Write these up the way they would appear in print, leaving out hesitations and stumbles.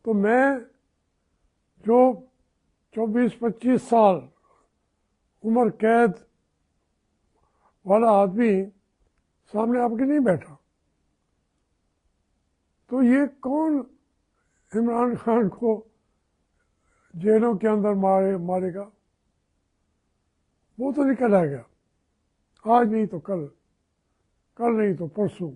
تو میں جو 24-25 سال عمر قید والا آدمی سامنے آپ کے نہیں بیٹھا، تو یہ کون عمران خان کو جیلوں کے اندر مارے گا؟ وہ تو نکل آ گیا، آج نہیں تو کل، کل نہیں تو پرسوں۔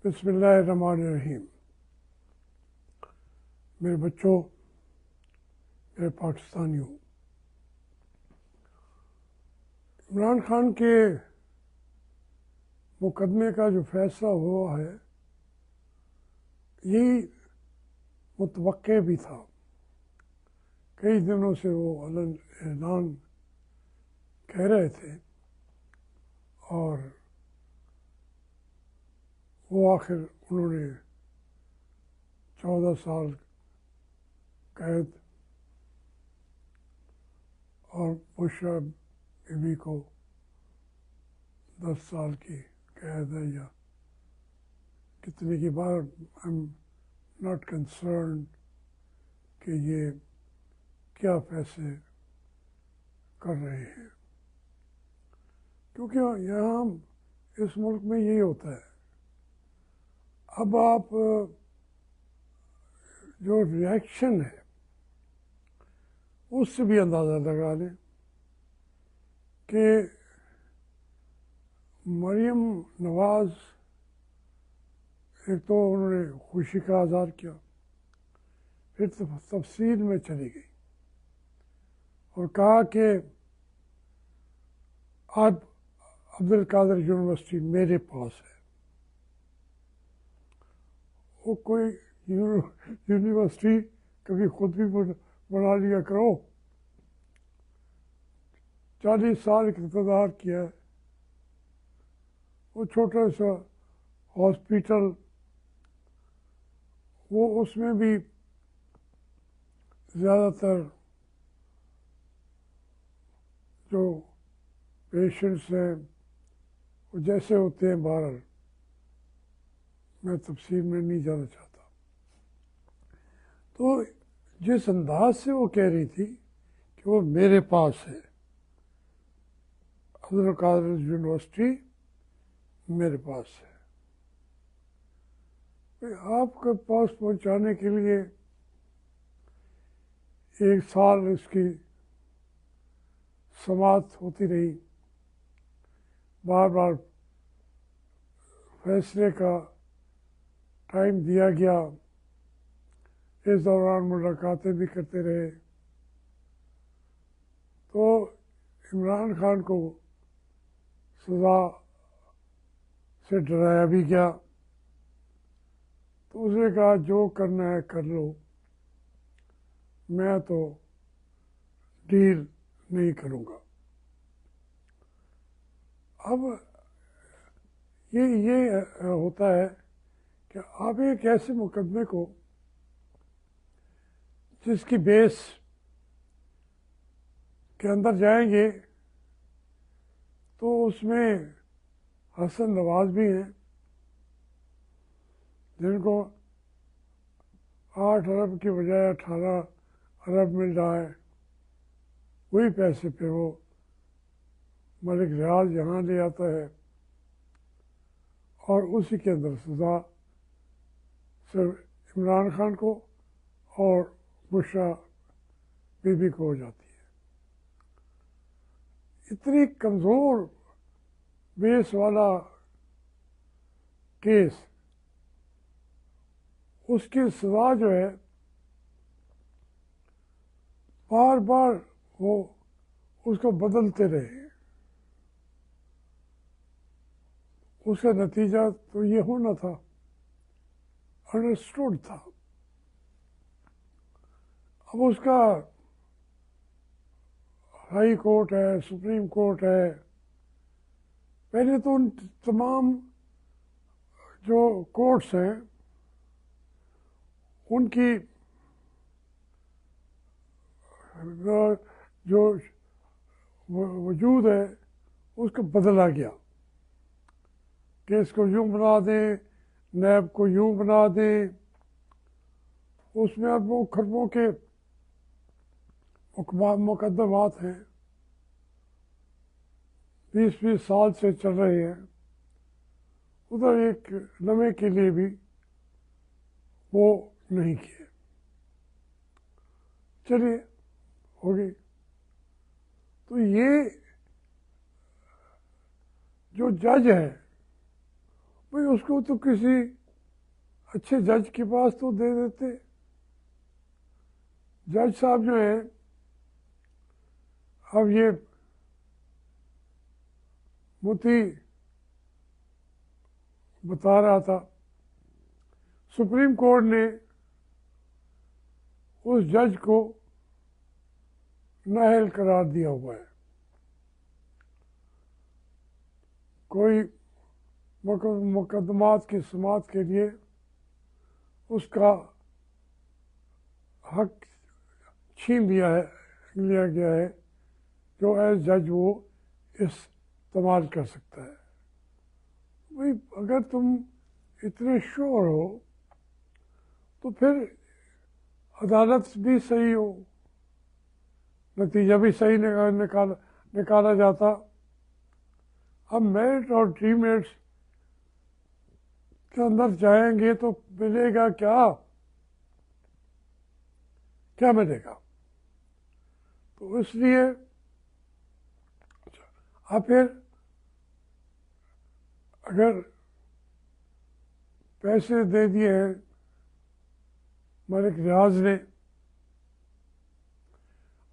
بسم اللہ الرحمن الرحیم۔ میرے بچوں، میرے پاکستانیوں، عمران خان کے مقدمے کا جو فیصلہ ہوا ہے یہی متوقع بھی تھا۔ کئی دنوں سے وہ اعلان کہہ رہے تھے، اور وہ آخر انہوں نے 14 سال قید اور بشرا بیوی کو 10 سال کی قید ہے یا کتنے کی بار آئی ایم ناٹ کنسرنڈ کہ یہ کیا فیصلے کر رہے ہیں، کیونکہ یہاں اس ملک میں یہی ہوتا ہے۔ اب آپ جو ریئیکشن ہے اس سے بھی اندازہ لگا لیں کہ مریم نواز ایک تو انہوں نے خوشی کا اظہار کیا، پھر تفصیل میں چلی گئی اور کہا کہ اب عبدالقادر یونیورسٹی میرے پاس ہے۔ وہ کوئی یونیورسٹی کبھی خود بھی بنا لیا کرو۔ 40 سال اقتدار کیا ہے، وہ چھوٹا سا ہاسپیٹل، وہ اس میں بھی زیادہ تر جو پیشنٹس ہیں وہ جیسے ہوتے ہیں، بہرحال میں تفصیل میں نہیں جانا چاہتا۔ تو جس انداز سے وہ کہہ رہی تھی کہ وہ میرے پاس ہے، عبدالقادر یونیورسٹی میرے پاس ہے، آپ کے پاس پہنچانے کے لیے 1 سال اس کی سماعت ہوتی رہی، بار بار فیصلے کا ٹائم دیا گیا، اس دوران ملاقاتیں بھی کرتے رہے، تو عمران خان کو سزا سے ڈرایا بھی گیا۔ تو اس نے کہا جو کرنا ہے کر لو، میں تو ڈیل نہیں کروں گا۔ اب یہ ہوتا ہے کہ آپ ایک ایسے مقدمے کو جس کی بیس کے اندر جائیں گے تو اس میں حسن نواز بھی ہیں جن کو 8 ارب کی بجائے 18 ارب مل رہا ہے، وہی پیسے پہ وہ ملک ریاض یہاں لے آتا ہے، اور اسی کے اندر سزا صرف عمران خان کو اور بشرا بیوی کو ہو جاتی ہے۔ اتنی کمزور بیس والا کیس، اس کی سزا جو ہے بار بار وہ اس کو بدلتے رہے، اس کا نتیجہ تو یہ ہونا تھا، انڈرسٹوڈ تھا۔ اب اس کا ہائی کورٹ ہے، سپریم کورٹ ہے، پہلے تو ان تمام جو کورٹس ہیں ان کی جو وجود ہے اس کو بدلا گیا کہ اس کو یوں بنا دیں، نیب کو یوں بنا دیں. اس میں اربوں خربوں کے مقدمات ہیں، 20 سال سے چل رہے ہیں. ادھر ایک لمحے کے لیے بھی وہ نہیں کیے. چلیے ہو گئی. تو یہ جو جج ہے بھائی اس کو تو کسی اچھے جج کے پاس تو دے دیتے. جج صاحب جو ہیں، اب یہ مفتی بتا رہا تھا سپریم کورٹ نے اس جج کو نااہل قرار دیا ہوا ہے. کوئی مقدمات کی سماعت کے لیے اس کا حق چھین لیا گیا ہے جو ایز جج وہ استعمال کر سکتا ہے. بھائی اگر تم اتنے شور ہو تو پھر عدالت بھی صحیح ہو، نتیجہ بھی صحیح نکالا جاتا. اب میرٹ اور ڈی میرٹس کے اندر جائیں گے تو ملے گا کیا ملے گا. تو اس لیے اب پھر اگر پیسے دے دیے ہیں ملک ریاض نے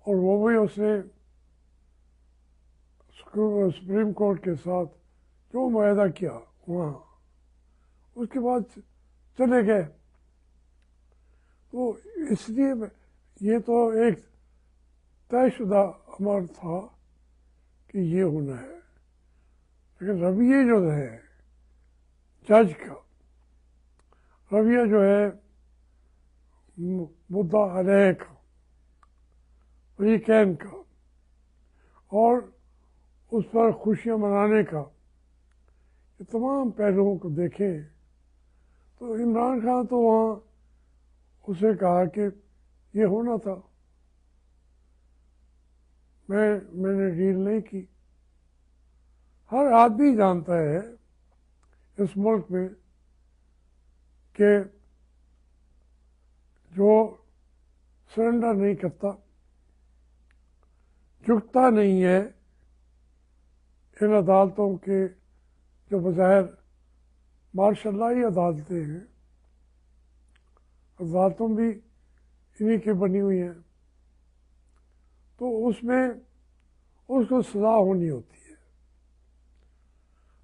اور وہ بھی اس نے سپریم کورٹ کے ساتھ جو معاہدہ کیا وہاں، اس کے بعد چلے گئے. تو اس لیے یہ تو ایک طے شدہ امر تھا کہ یہ ہونا ہے. لیکن رویہ جو ہے جج کا، رویہ جو ہے مدعا علیہ کا، فریقین کا، اور اس پر خوشیاں منانے کا، یہ تمام پہلوؤں کو دیکھیں تو عمران خان تو وہاں اسے کہا کہ یہ ہونا تھا، میں نے ڈیل نہیں کی. ہر آدمی جانتا ہے اس ملک میں کہ جو سرنڈر نہیں کرتا، جھکتا نہیں ہے ان عدالتوں کے جو بظاہر ماشاء اللہ ہی عدالتیں ہیں، عدالتوں بھی انہی کی بنی ہوئی ہیں، تو اس میں اس کو سزا ہونی ہوتی ہے.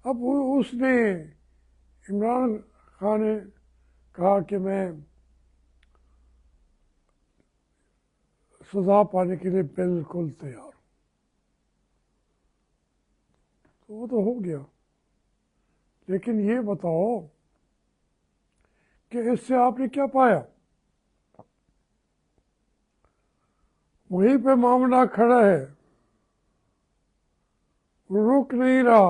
اب اس نے عمران خان نے کہا کہ میں سزا پانے کے لیے بالکل تیار ہوں. تو وہ تو ہو گیا. لیکن یہ بتاؤ کہ اس سے آپ نے کیا پایا؟ وہیں پہ معاملہ کھڑا ہے، رک نہیں رہا.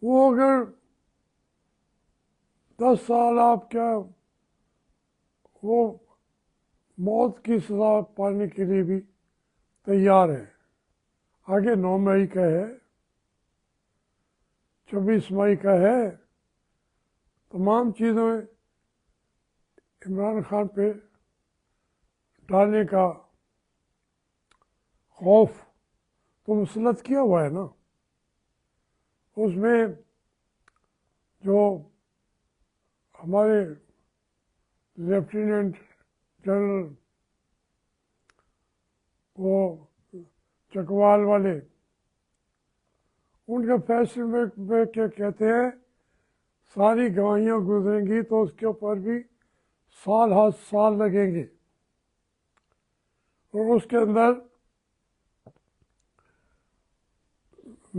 وہ اگر 10 سال آپ کیا وہ موت کی سزا پانے کے لیے بھی تیار ہے. آگے 9 مئی کا ہے، 24 مئی کا ہے. تمام چیزیں عمران خان پہ ڈالنے کا خوف تو مسلط کیا ہوا ہے نا. اس میں جو ہمارے لیفٹیننٹ جنرل وہ چکوال والے، ان کے فیصلے میں کیا کہتے ہیں، ساری گواہیاں گزریں گی تو اس کے اوپر بھی سال لگیں گے. اور اس کے اندر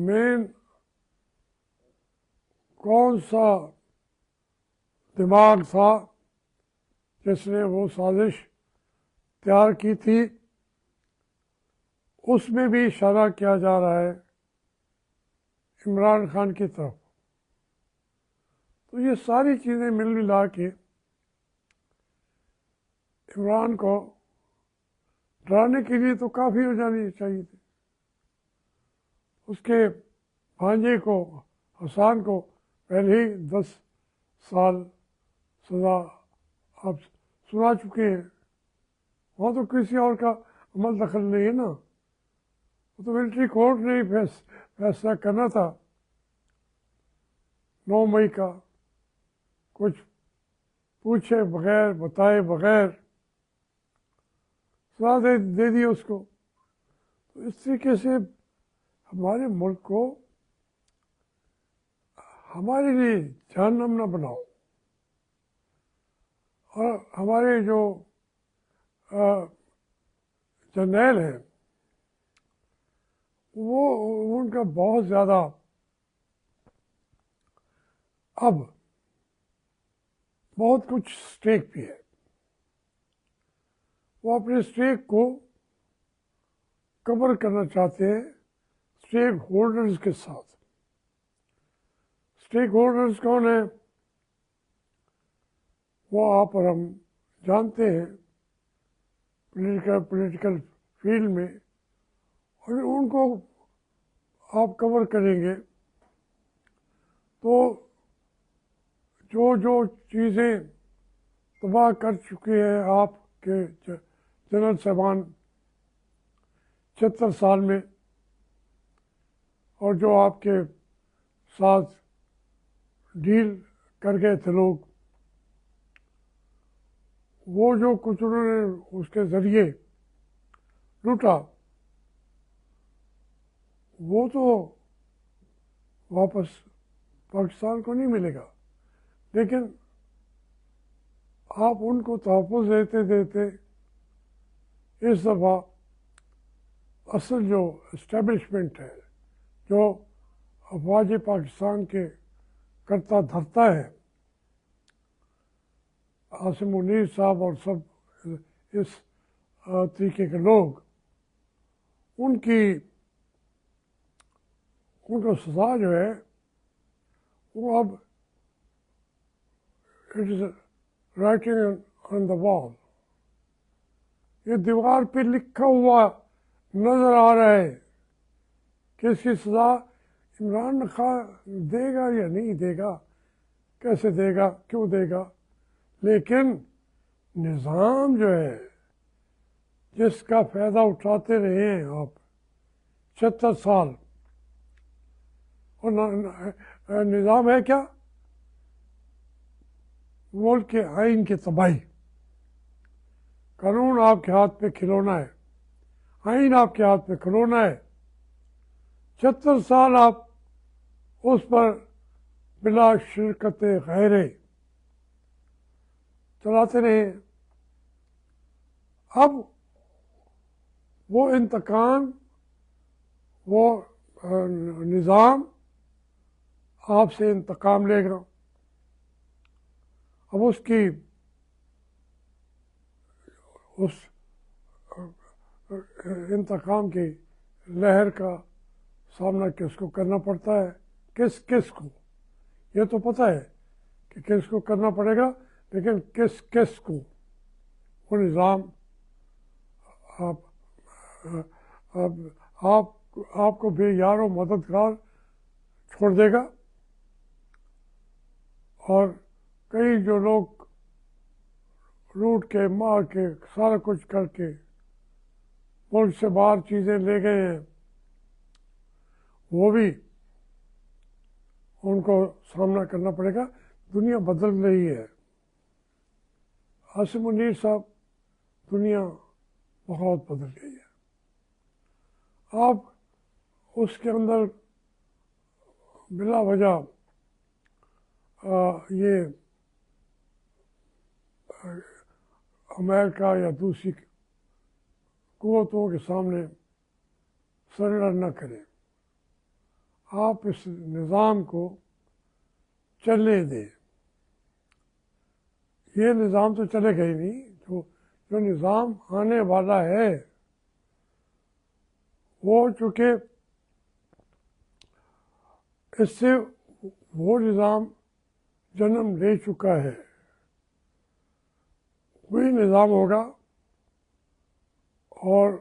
مین کون سا دماغ تھا جس نے وہ سازش تیار کی تھی، اس میں بھی اشارہ کیا جا رہا ہے عمران خان کی طرف. تو یہ ساری چیزیں مل ملا کے عمران کو ڈرانے کے لیے تو کافی ہو جانی چاہیے تھی. اس کے بھانجے کو، حسان کو، پہلے ہی 10 سال سزا آپ سنا چکے ہیں. وہاں تو کسی اور کا عمل دخل نہیں ہے نا، وہ تو ملٹری کورٹ نے ہی فیصلہ کرنا تھا 9 مئی کا، کچھ پوچھے بغیر، بتائے بغیر سزا دے دی اس کو. تو اس طریقے سے ہمارے ملک کو ہمارے لیے جہنم نہ بناؤ. اور ہمارے جو جرنیل ہیں وہ ان کا بہت زیادہ اب بہت کچھ اسٹیک بھی ہے. وہ اپنے اسٹیک کو کور کرنا چاہتے ہیں اسٹیک ہولڈرز کے ساتھ. اسٹیک ہولڈرز کون ہیں؟ وہ آپ اور ہم جانتے ہیں پولیٹیکل فیلڈ میں. اور ان کو آپ کور کریں گے تو جو چیزیں تباہ کر چکے ہیں آپ کے جنرل صاحبان 76 سال میں، اور جو آپ کے ساتھ ڈیل کر گئے تھے لوگ، وہ جو کچھ انہوں نے اس کے ذریعے لوٹا وہ تو واپس پاکستان کو نہیں ملے گا. لیکن آپ ان کو تحفظ دیتے دیتے اس دفعہ اصل جو اسٹیبلشمنٹ ہے، جو افواج پاکستان کے کرتا دھرتا ہے، عاصم منیر صاحب اور سب اس طریقے کے لوگ، ان کو سزا جو ہے وہ اب اٹ از رائٹنگ آن دا وال. یہ دیوار پہ لکھا ہوا نظر آ رہا ہے کہ اس کی سزا عمران خان دے گا یا نہیں دے گا، کیسے دے گا، کیوں دے گا. لیکن نظام جو ہے جس کا فائدہ اٹھاتے رہے ہیں آپ 76 سال، اور نظام ہے کیا؟ ملک کے آئین کی تباہی. قانون آپ کے ہاتھ پہ کھلونا ہے، آئین آپ کے ہاتھ پہ کھلونا ہے. 76 سال آپ اس پر بلا شرکت غیرے چلاتے رہے. اب وہ انتقام، وہ نظام آپ سے انتقام لے گا. اب اس انتقام کی لہر کا سامنا کس کو کرنا پڑتا ہے، کس کو. یہ تو پتہ ہے کہ کس کو کرنا پڑے گا، لیکن کس کو. وہ نظام آپ کو بے یار و مددگار چھوڑ دے گا. اور کئی جو لوگ لوٹ کے مار کے سارا کچھ کر کے ملک سے باہر چیزیں لے گئے ہیں، وہ بھی ان کو سامنا کرنا پڑے گا. دنیا بدل رہی ہے عاصم منیر صاحب، دنیا بہت بدل گئی ہے. آپ اس کے اندر بلا وجہ یہ امریکہ یا دوسری قوتوں کے سامنے سرنڈر نہ کریں. آپ اس نظام کو چلنے دیں. یہ نظام تو چلے گا ہی نہیں. جو نظام آنے والا ہے ہو چکے، اس سے وہ نظام جنم لے چکا ہے، وہی نظام ہوگا، اور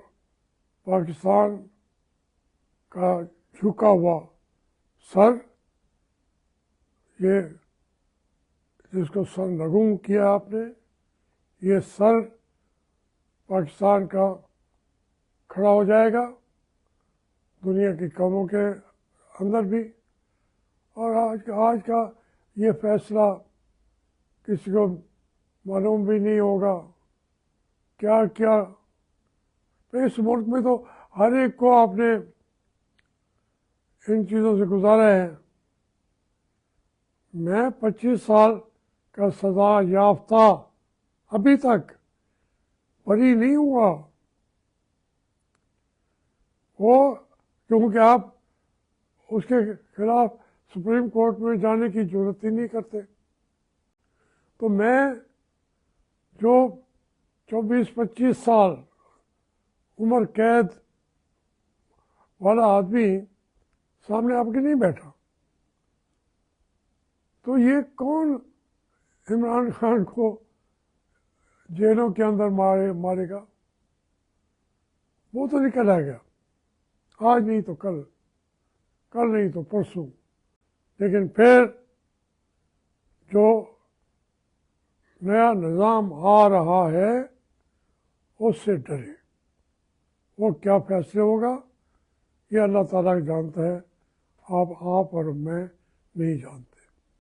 پاکستان کا جھکا ہوا سر، یہ جس کو سر نگوں کیا آپ نے، یہ سر پاکستان کا کھڑا ہو جائے گا دنیا کی قوموں کے اندر بھی۔ اور آج کا یہ فیصلہ کسی کو معلوم بھی نہیں ہوگا کیا کیا۔ تو اس ملک میں تو ہر ایک کو آپ نے ان چیزوں سے گزارا ہے۔ میں 25 سال کا سزا یافتہ ابھی تک بری نہیں ہوا، وہ کیونکہ آپ اس کے خلاف سپریم کورٹ میں جانے کی ضرورت ہی نہیں کرتے۔ تو میں جو 24-25 سال عمر قید والا آدمی سامنے آپ کے نہیں بیٹھا، تو یہ کون عمران خان کو جیلوں کے اندر مارے گا؟ وہ تو نکل آ گیا، آج نہیں تو کل، کل نہیں تو پرسوں، لیکن پھر جو نیا نظام آ رہا ہے اس سے ڈرے، وہ کیا فیصلے ہوگا یہ اللہ تعالیٰ جانتا ہے، آپ اور میں نہیں جانتے۔